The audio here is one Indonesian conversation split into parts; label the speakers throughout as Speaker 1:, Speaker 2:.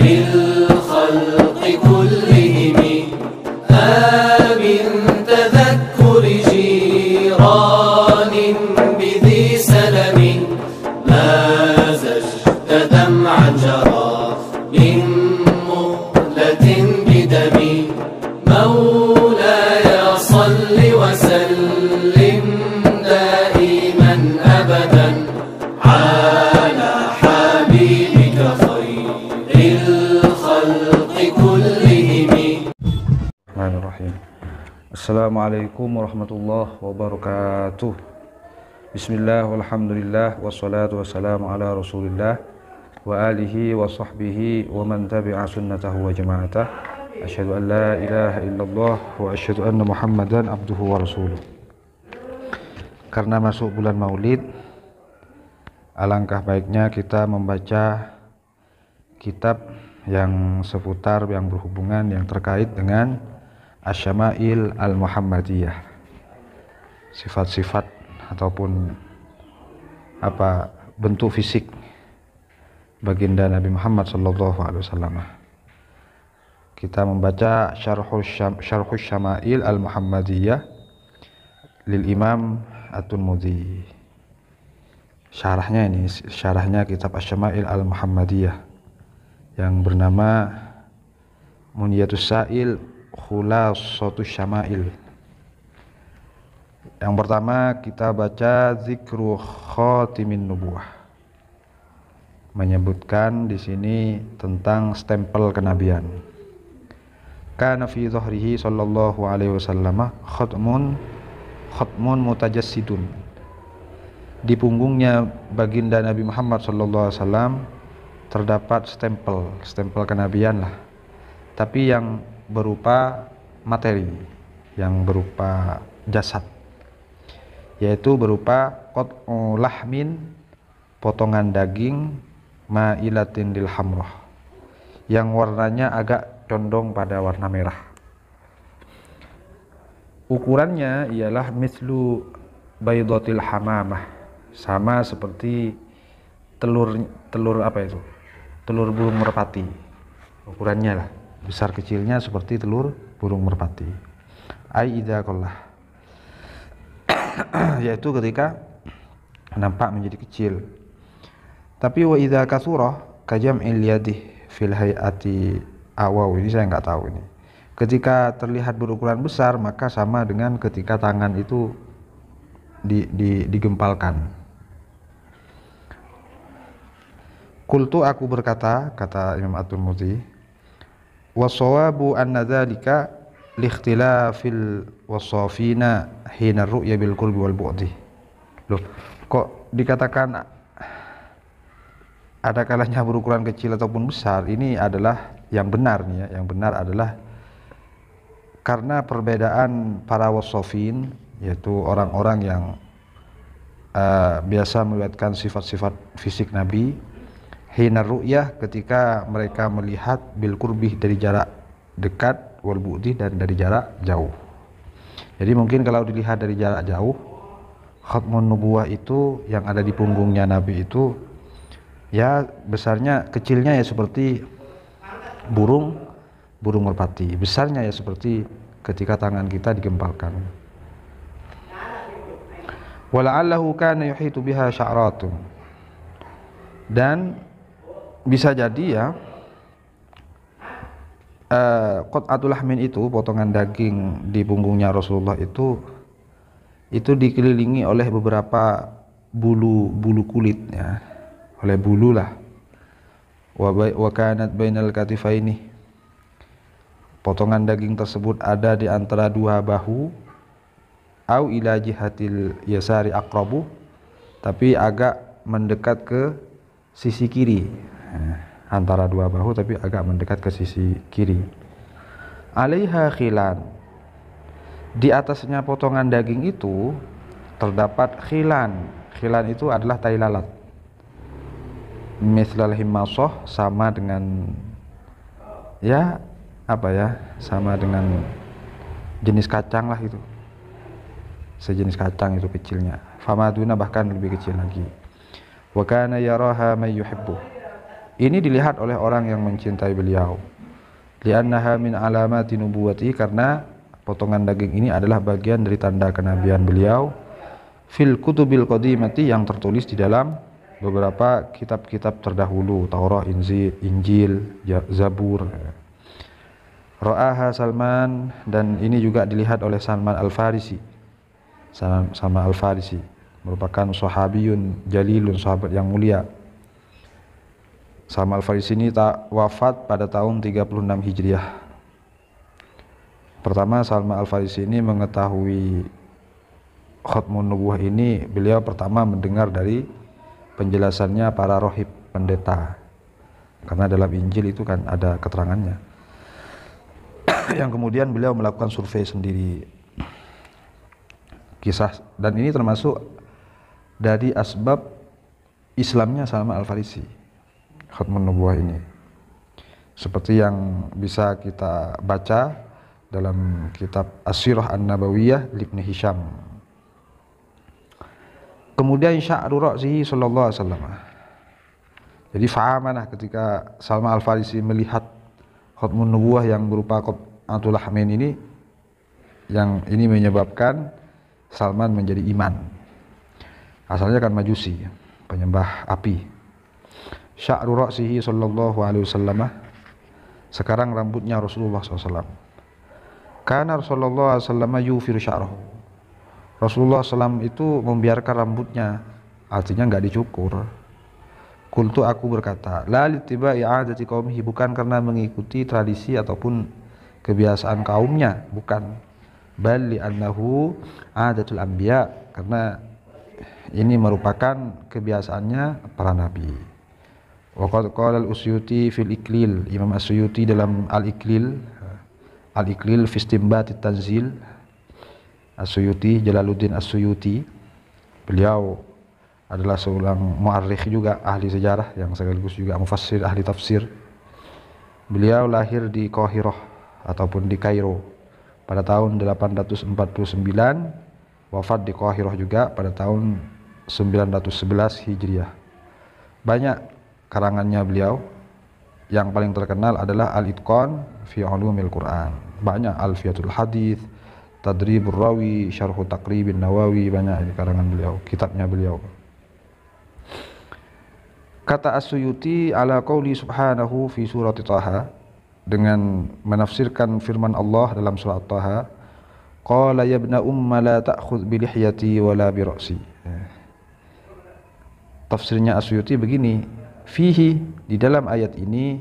Speaker 1: للخلق كلهم آمن تذكر جيران بذي سلم ما زجت دمعا جرى من مهلة بدم مولاي صل وسلم دائما أبدا على حبيبك خير الخلق كلهم.
Speaker 2: Bismillahirrahmanirrahim. Assalamualaikum warahmatullahi wabarakatuh. Bismillah walhamdulillah wassalatu wassalamu ala rasulillah wa alihi wa sahbihi wa man tabi'a sunnatahu wa jama'atah. Asyhadu an la ilaha illallah wa asyhadu anna muhammadan abduhu wa rasuluh. Karena masuk bulan Maulid, alangkah baiknya kita membaca kitab yang seputar, yang berhubungan, yang terkait dengan Asy-Syama'il Al-Muhammadiyah, sifat-sifat ataupun bentuk fisik baginda Nabi Muhammad SAW. Kita membaca Syarhus Syama'il Al-Muhammadiyah lil Imam At-Tirmidzi. Syarahnya kitab Asy-Syama'il Al-Muhammadiyah yang bernama Munyatus Sa'il Khulasatus Syama'il. Yang pertama kita baca Zikru Khatimin Nubuwah, menyebutkan di sini tentang stempel kenabian. Kana fi dhahrihi sallallahu alaihi wasallam khatmun mutajassidun. Di punggungnya baginda Nabi Muhammad sallallahu alaihi wasallam terdapat stempel kenabian lah, tapi yang berupa materi, yang berupa jasad, yaitu berupa qat'u lahmin, potongan daging, ma'ilatin lil hamrah, yang warnanya agak condong pada warna merah. Ukurannya ialah mislu baydatil hamamah, sama seperti telur burung merpati. Ukurannya lah, besar kecilnya seperti telur burung merpati. Ai idza qallah, yaitu ketika nampak menjadi kecil. Tapi wa idza kathura kajam'il yadih fil hayati awaw, ini saya nggak tahu ini. Ketika terlihat berukuran besar, maka sama dengan ketika tangan itu digempalkan. Qultu, aku berkata, kata Imam At-Tirmidzi, was-shawabu anna dzalika liikhtilafil wasafina hina ru'ya bil qurbi wal bu'di. Loh, kok dikatakan ada kalanya berukuran kecil ataupun besar? Ini adalah yang benar nih ya. Yang benar adalah karena perbedaan para wasafin, yaitu orang-orang yang biasa melihatkan sifat-sifat fisik Nabi, hina ru'yah, ketika mereka melihat bil qurbi, dari jarak dekat, wal bu'di, dan dari jarak jauh. Jadi mungkin kalau dilihat dari jarak jauh, khatmun nubuwah itu yang ada di punggungnya Nabi itu ya besarnya, kecilnya ya seperti burung merpati, besarnya ya seperti ketika tangan kita digempalkan. Wala'allahu kana yuhitu biha sya'ratun, dan bisa jadi ya qat'atul lahmin itu, potongan daging di punggungnya Rasulullah itu dikelilingi oleh beberapa bulu kulit ya, oleh bulu lah. Wa kanat bainal katifaini, potongan daging tersebut ada di antara dua bahu, au ila jihatil yasari aqrabu, tapi agak mendekat ke sisi kiri. Antara dua bahu tapi agak mendekat ke sisi kiri. Alaiha khilan, di atasnya potongan daging itu terdapat khilan. Khilan itu adalah tai lalat. Mislal himmasah, sama dengan sama dengan jenis kacang lah itu, sejenis kacang itu kecilnya. Famaduna, bahkan lebih kecil lagi. Wa kana yaraha may yuhibbu, Ini dilihat oleh orang yang mencintai beliau. Li'annaha min alamati nubuwati, karena potongan daging ini adalah bagian dari tanda kenabian beliau. Fil kutubil qadimati, yang tertulis di dalam beberapa kitab-kitab terdahulu, Taurat, Injil, Zabur. Ra'aha Salman, dan ini juga dilihat oleh Salman Al-Farisi. Salman Al-Farisi merupakan sahabiyun jalilun, sahabat yang mulia. Salman Al-Farisi ini wafat pada tahun 36 Hijriah. Pertama, Salman Al-Farisi ini mengetahui Khatmun Nubuwah ini, beliau pertama mendengar dari penjelasannya para rohib, pendeta. Karena dalam Injil itu kan ada keterangannya. Yang kemudian beliau melakukan survei sendiri. Kisah, dan ini termasuk dari asbab Islamnya Salman Al-Farisi, Khatmun Nubuwah ini, seperti yang bisa kita baca dalam kitab As-Sirah An-Nabawiyah Ibnu Hisham. Kemudian sya'ru ra'sihi sallallahu alaihi wasallam. Jadi fa'amanah, ketika Salman Al-Farisi melihat Khatmun Nubuwah yang berupa Qat'atul Lahmin ini, yang ini menyebabkan Salman menjadi iman. Asalnya kan Majusi, penyembah api. Sya'ru ra'sihi sallallahu alaihi wasallam, sekarang rambutnya Rasulullah SAW. Karena Rasulullah SAW yufiru sya'rahu, Rasulullah SAW itu membiarkan rambutnya, artinya nggak dicukur. Qultu, aku berkata, la littiba'i 'adati qaumihi, bukan karena mengikuti tradisi ataupun kebiasaan kaumnya, bukan. Bal li'annahu 'adatul anbiya, karena ini merupakan kebiasaannya para nabi. Waqad qala al-Usyuti fil Iklil, Imam As-Suyuti dalam Al-Iklil fi istinbat at-tanzil. As-Suyuti, Jalaluddin As-Suyuti, beliau adalah seorang mu'arrikh juga, ahli sejarah yang sekaligus juga mufassir, ahli tafsir. Beliau lahir di Qahirah ataupun di Kairo pada tahun 849, wafat di Qahirah juga pada tahun 911 Hijriah. Banyak karangannya beliau, yang paling terkenal adalah Al-Itqan fi Ulumil Quran. Banyak, Alfiyatul Hadits, Tadribur Rawi, Syarhu Taqribin Nawawi, banyak karangan beliau, kitabnya beliau. Kata As-Suyuti ala qauli subhanahu fi surati Taha, dengan menafsirkan firman Allah dalam surat Taha, qala ya ibna umma la ta'khudh bi lihyati wala bi ra'si. Tafsirnya As-Suyuti begini, fihi, di dalam ayat ini,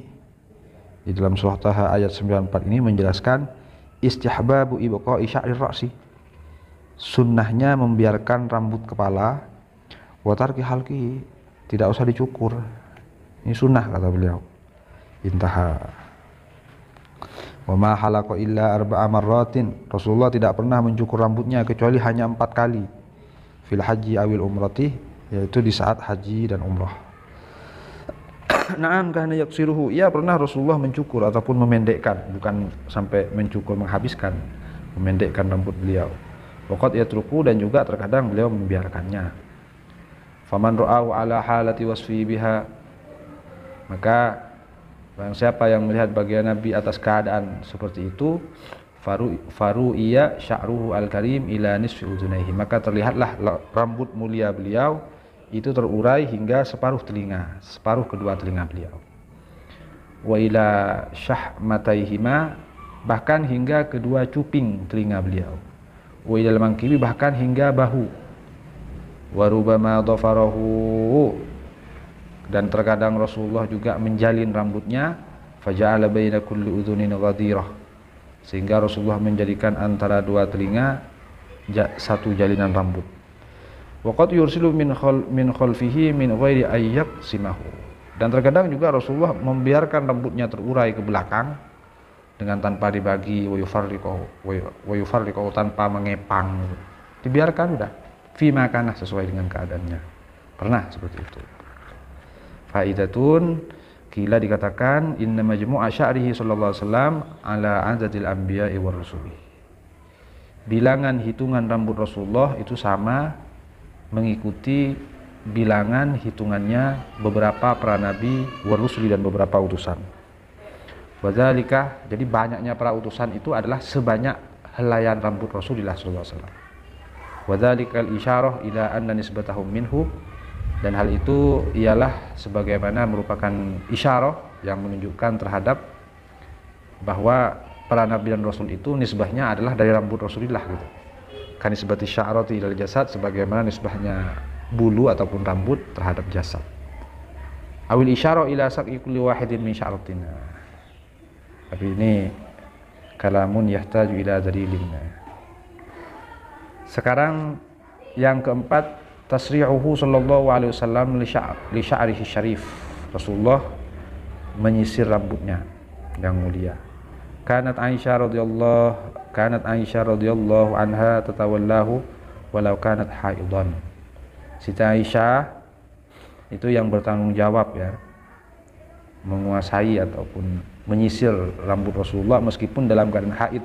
Speaker 2: di dalam surah Taha ayat 94 ini menjelaskan istihbabu ibqa'i sya'rir ra'si, sunnahnya membiarkan rambut kepala, wa tarki halqihi, tidak usah dicukur. Ini sunnah kata beliau. Intaha. Wa ma halaqa illa arba'a marratin, Rasulullah tidak pernah mencukur rambutnya kecuali hanya 4 kali. Fil haji awil umrati, yaitu di saat haji dan umrah. Na'am kana yaksiruhu, iya pernah Rasulullah mencukur ataupun memendekkan, bukan sampai mencukur menghabiskan, memendekkan rambut beliau. Waqad yatruku, dan juga terkadang beliau membiarkannya. Faman ra'au ala halati wasfi biha, maka barang siapa yang melihat bagian Nabi atas keadaan seperti itu, faru iya sya'ruhu al-karim ila nisfi udunaihi, maka terlihatlah rambut mulia beliau itu terurai hingga separuh telinga, separuh kedua telinga beliau. Wa ila syahmataihima, bahkan hingga kedua cuping telinga beliau. Wa ila al-mankibi, bahkan hingga bahu. Wa rubama dhafarahu, dan terkadang Rasulullah juga menjalin rambutnya, faja'ala baina kulli udhunin ghadirah, sehingga Rasulullah menjadikan antara dua telinga satu jalinan rambut. Waqad yursilu min khalfihi min ghairi ayyak simahu, dan terkadang juga Rasulullah membiarkan rambutnya terurai ke belakang dengan tanpa dibagi, wa yufarriqahu, tanpa mengepang, dibiarkan udah fi makanah, sesuai dengan keadaannya. Pernah seperti itu. Faidatun, kila dikatakan inna majmu'a sya'rihi sallallahu alaihi wasallam ala adadil anbiya'i war rusuli, bilangan hitungan rambut Rasulullah itu sama mengikuti bilangan hitungannya beberapa para nabi wa rusuli dan beberapa utusan. Wadzalika, jadi banyaknya para utusan itu adalah sebanyak helaian rambut Rasulullah sallallahu alaihi wasallam. Wadzalikal isyarah ila anna nisbatahum minhu, dan hal itu ialah sebagaimana merupakan isyarah yang menunjukkan terhadap bahwa para nabi dan rasul itu nisbahnya adalah dari rambut Rasulullah gitu. Kan nisbati sya'rati ilal jasad, sebagaimana nisbahnya bulu ataupun rambut terhadap jasad. Awil isyarah ila saqi kulli wahidin min sya'ratina. Tapi ini kalamun yahtaju ila dalilin. Sekarang yang keempat, tasri'uhu sallallahu alaihi wasallam li sya'rihi syarif. Rasulullah menyisir rambutnya yang mulia. Kanat Aisyah radhiyallahu anha tatawallahu walau kanat haidan. Siti Aisyah itu yang bertanggung jawab ya, menguasai ataupun menyisir rambut Rasulullah meskipun dalam keadaan haid.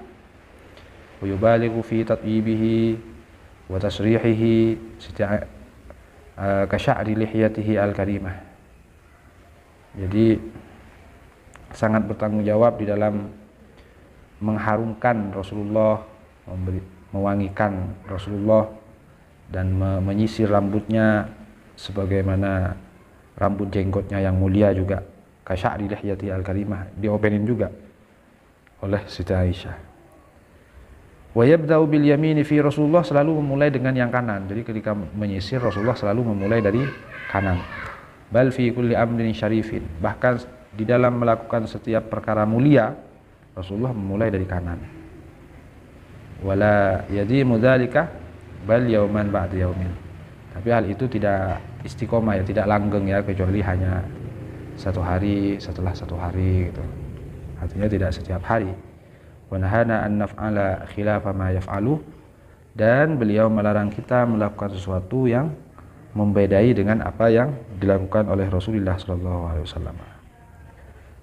Speaker 2: Wa yubalighu fi tatyibihi wa tasrihihi ka sya'ri lihyatihi al-karimah. Jadi sangat bertanggung jawab di dalam mengharumkan Rasulullah, mewangikan Rasulullah, dan menyisir rambutnya sebagaimana rambut jenggotnya yang mulia juga. Ka sya'ri lihyatihi al-karimah, diopenin juga oleh Siti Aisyah. Wa yabda'u bil yamini fi Rasulullah, selalu memulai dengan yang kanan. Jadi ketika menyisir Rasulullah selalu memulai dari kanan. Bal fi kulli amrin syarifin, bahkan di dalam melakukan setiap perkara mulia Rasulullah memulai dari kanan. Wala yadimu dzalika bal yauman ba'da yaumin. Tapi hal itu tidak istiqomah ya, tidak langgeng ya, kecuali hanya satu hari setelah satu hari gitu. Artinya tidak setiap hari. Wa nahana an naf'ala khilafa ma yaf'alu, dan beliau melarang kita melakukan sesuatu yang membedai dengan apa yang dilakukan oleh Rasulullah sallallahu alaihi wasallam.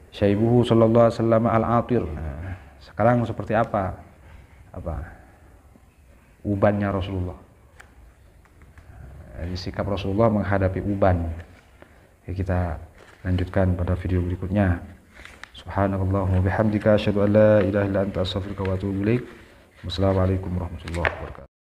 Speaker 2: Syaibuhu sallallahu alaihi wasallam al-atir. Nah, sekarang seperti apa ubannya Rasulullah. Jadi sikap Rasulullah menghadapi uban. Ya, kita lanjutkan pada video berikutnya. Subhanakallahumma bihamdika asyhadu an la ilaha illa anta astaghfiruka wa atubu ilaik. Wassalamualaikum warahmatullahi wabarakatuh.